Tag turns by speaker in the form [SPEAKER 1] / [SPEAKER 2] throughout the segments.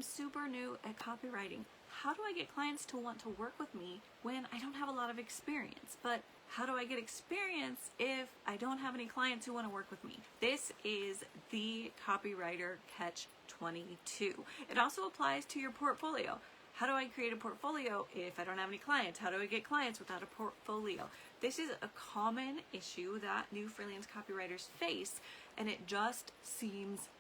[SPEAKER 1] I'm super new at copywriting. How do I get clients to want to work with me when I don't have a lot of experience? But how do I get experience if I don't have any clients who want to work with me? This is the Copywriter Catch-22. It also applies to your portfolio. How do I create a portfolio if I don't have any clients? How do I get clients without a portfolio? This is a common issue that new freelance copywriters face, and it just seems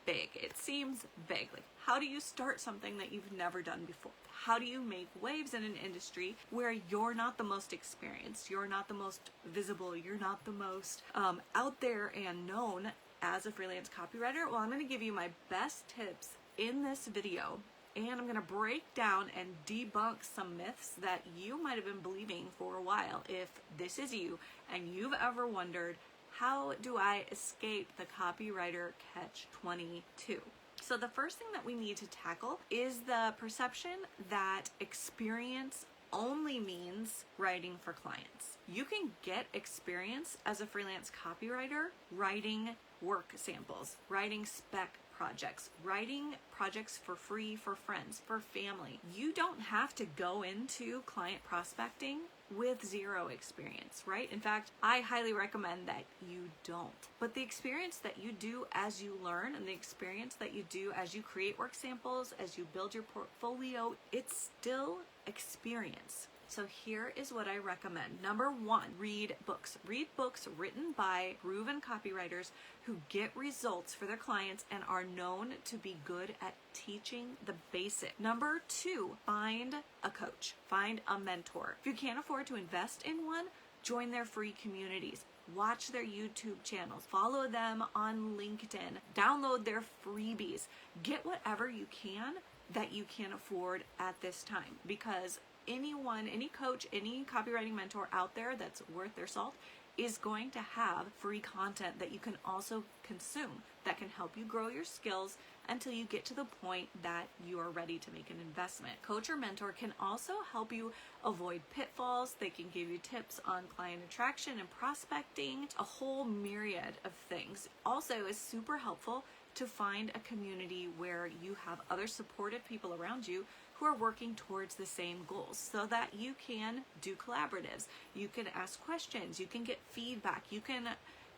[SPEAKER 1] big. It seems big. Like, how do you start something that you've never done before? How do you make waves in an industry where you're not the most experienced, you're not the most visible, you're not the most out there and known as a freelance copywriter? Well, I'm going to give you my best tips in this video, and I'm going to break down and debunk some myths that you might have been believing for a while if this is you and you've ever wondered, how do I escape the Copywriter Catch-22? So the first thing that we need to tackle is the perception that experience only means writing for clients. You can get experience as a freelance copywriter writing work samples, writing spec projects, writing projects for free for friends, for family. You don't have to go into client prospecting with zero experience, right? In fact, I highly recommend that you don't. But the experience that you do as you learn and the experience that you do as you create work samples, as you build your portfolio, it's still experience. So here is what I recommend. Number one, read books. Read books written by proven copywriters who get results for their clients and are known to be good at teaching the basics. Number two, find a coach, find a mentor. If you can't afford to invest in one, join their free communities. Watch their YouTube channels, follow them on LinkedIn, download their freebies. Get whatever you can that you can afford at this time, because anyone, any coach, any copywriting mentor out there that's worth their salt is going to have free content that you can also consume that can help you grow your skills until you get to the point that you are ready to make an investment. Coach or mentor can also help you avoid pitfalls. They can give you tips on client attraction and prospecting, a whole myriad of things. Also, it's super helpful to find a community where you have other supportive people around you who are working towards the same goals so that you can do collaboratives, you can ask questions, you can get feedback, you can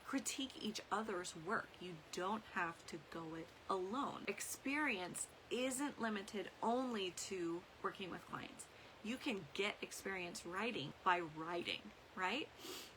[SPEAKER 1] critique each other's work. You don't have to go it alone. Experience isn't limited only to working with clients. You can get experience writing by writing, right?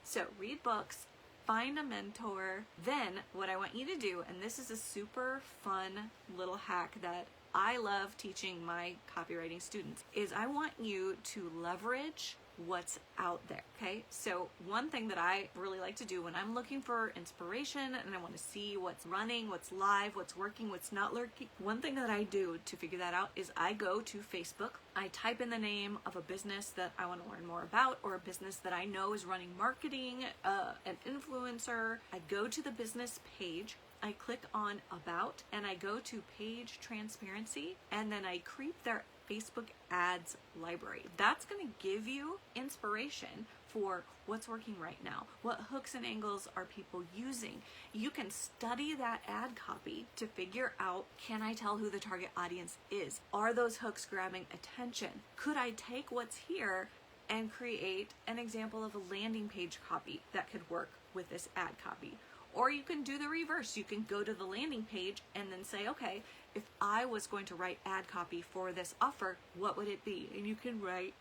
[SPEAKER 1] So read books, find a mentor. Then what I want you to do, and this is a super fun little hack that I love teaching my copywriting students, is I want you to leverage what's out there, okay? So one thing that I really like to do when I'm looking for inspiration and I want to see what's running, what's live, what's working, what's not working, one thing that I do to figure that out is I go to Facebook, I type in the name of a business that I want to learn more about, or a business that I know is running marketing, an influencer. I go to the business page, I click on About, and I go to Page Transparency, and then I creep their Facebook ads library. That's going to give you inspiration for what's working right now. What hooks and angles are people using? You can study that ad copy to figure out, can I tell who the target audience is? Are those hooks grabbing attention? Could I take what's here and create an example of a landing page copy that could work with this ad copy? Or you can do the reverse. You can go to the landing page and then say, okay, if I was going to write ad copy for this offer, what would it be? And you can write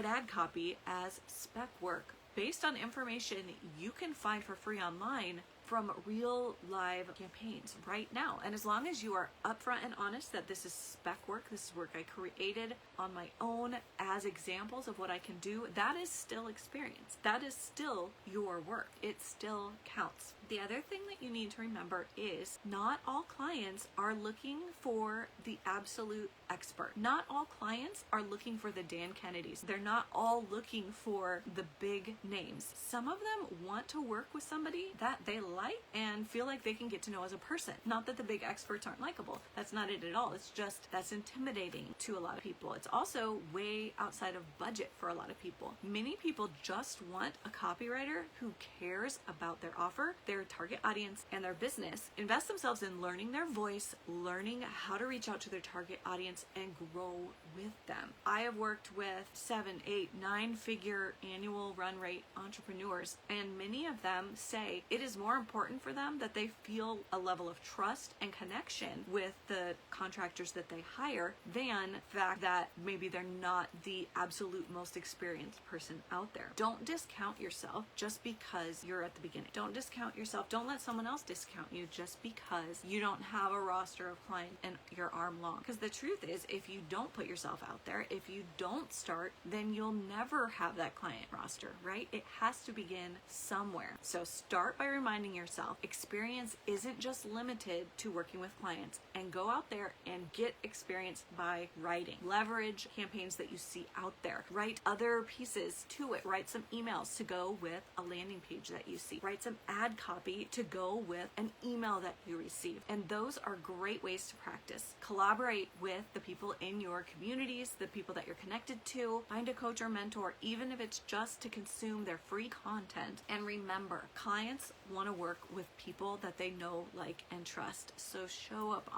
[SPEAKER 1] ad copy as spec work based on information you can find for free online from real live campaigns right now. And as long as you are upfront and honest that this is spec work, this is work I created on my own as examples of what I can do, that is still experience. That is still your work. It still counts. The other thing that you need to remember is not all clients are looking for the absolute expert. Not all clients are looking for the Dan Kennedys. They're not all looking for the big names. Some of them want to work with somebody that they like and feel like they can get to know as a person. Not that the big experts aren't likable. That's not it at all. It's just that's intimidating to a lot of people. It's also way outside of budget for a lot of people. Many people just want a copywriter who cares about their offer, their target audience, and their business. Invest themselves in learning their voice, learning how to reach out to their target audience, and grow with them. I have worked with 7, 8, 9-figure annual run rate entrepreneurs, and many of them say it is more important for them that they feel a level of trust and connection with the contractors that they hire than the fact that maybe they're not the absolute most experienced person out there. Don't discount yourself just because you're at the beginning. Don't discount yourself. Don't let someone else discount you just because you don't have a roster of clients and your arm long. Because the truth is, if you don't put yourself out there, if you don't start, then you'll never have that client roster, right? It has to begin somewhere. So start by reminding yourself, experience isn't just limited to working with clients, and go out there and get experience by writing. Leverage campaigns that you see out there. Write other pieces to it. Write some emails to go with a landing page that you see. Write some ad copy to go with an email that you receive. And those are great ways to practice. Collaborate with the people in your communities, the people that you're connected to. Find a coach or mentor, even if it's just to consume their free content. And remember, clients want to work with people that they know, like, and trust. So show up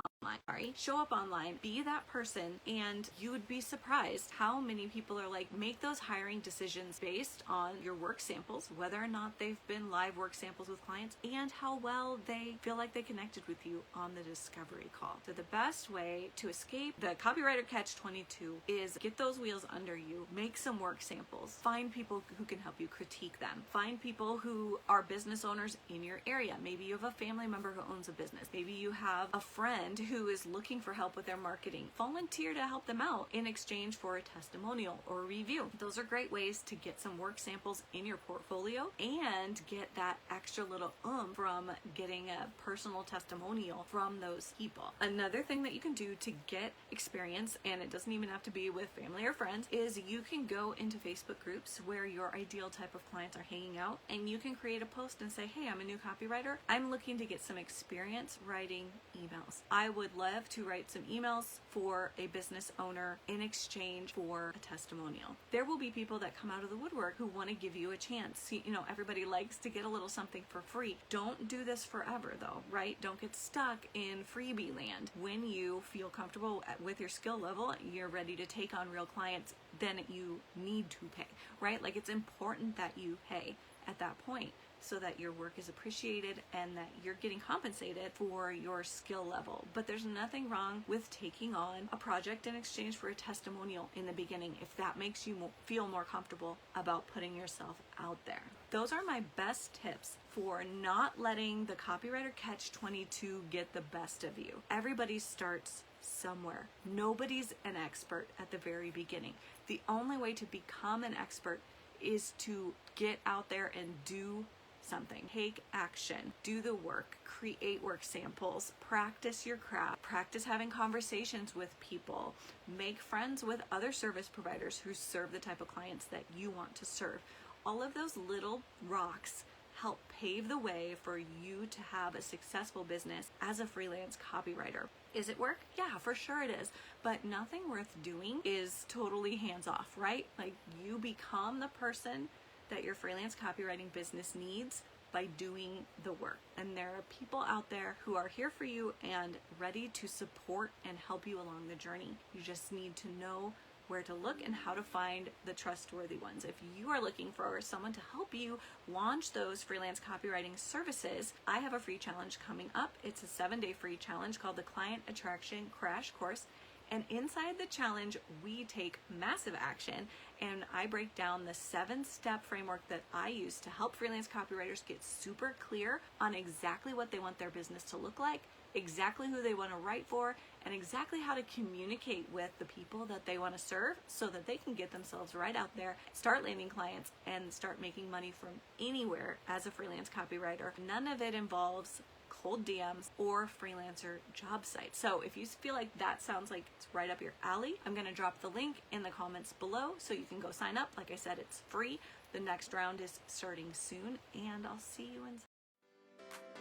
[SPEAKER 1] online, be that person, and you would be surprised how many people are like, make those hiring decisions based on your work samples, whether or not they've been live work samples with clients, and how well they feel like they connected with you on the discovery call. So the best way to escape the Copywriter Catch-22 is get those wheels under you, make some work samples, find people who can help you critique them, find people who are business owners in your area. Maybe you have a family member who owns a business. Maybe you have a friend who is looking for help with their marketing. Volunteer to help them out in exchange for a testimonial or a review. Those are great ways to get some work samples in your portfolio and get that extra little from getting a personal testimonial from those people. Another thing that you can do to get experience, and it doesn't even have to be with family or friends, is you can go into Facebook groups where your ideal type of clients are hanging out, and you can create a post and say, hey, I'm a new copywriter. I'm looking to get some experience writing emails. I would love to write some emails for a business owner in exchange for a testimonial. There will be people that come out of the woodwork who want to give you a chance. You know, everybody likes to get a little something for free. Don't do this forever though, right? Don't get stuck in freebie land. When you feel comfortable with your skill level, you're ready to take on real clients, then you need to pay, right? Like, it's important that you pay at that point, so that your work is appreciated and that you're getting compensated for your skill level. But there's nothing wrong with taking on a project in exchange for a testimonial in the beginning, if that makes you feel more comfortable about putting yourself out there. Those are my best tips for not letting the Copywriter Catch-22 get the best of you. Everybody starts somewhere. Nobody's an expert at the very beginning. The only way to become an expert is to get out there and do something. Take action, do the work, create work samples, practice your craft, practice having conversations with people, make friends with other service providers who serve the type of clients that you want to serve. All of those little rocks help pave the way for you to have a successful business as a freelance copywriter. Is it work? Yeah, for sure it is. But nothing worth doing is totally hands off, right? Like, you become the person that your freelance copywriting business needs by doing the work. And there are people out there who are here for you and ready to support and help you along the journey. You just need to know where to look and how to find the trustworthy ones. If you are looking for someone to help you launch those freelance copywriting services, I have a free challenge coming up. It's a 7-day free challenge called the Client Attraction Crash Course. And inside the challenge, we take massive action, and I break down the 7-step framework that I use to help freelance copywriters get super clear on exactly what they want their business to look like, exactly who they want to write for, and exactly how to communicate with the people that they want to serve so that they can get themselves right out there, start landing clients, and start making money from anywhere as a freelance copywriter. None of it involves cold DMs or freelancer job sites. So if you feel like that sounds like it's right up your alley, I'm going to drop the link in the comments below so you can go sign up. Like I said, it's free. The next round is starting soon, and I'll see you inside.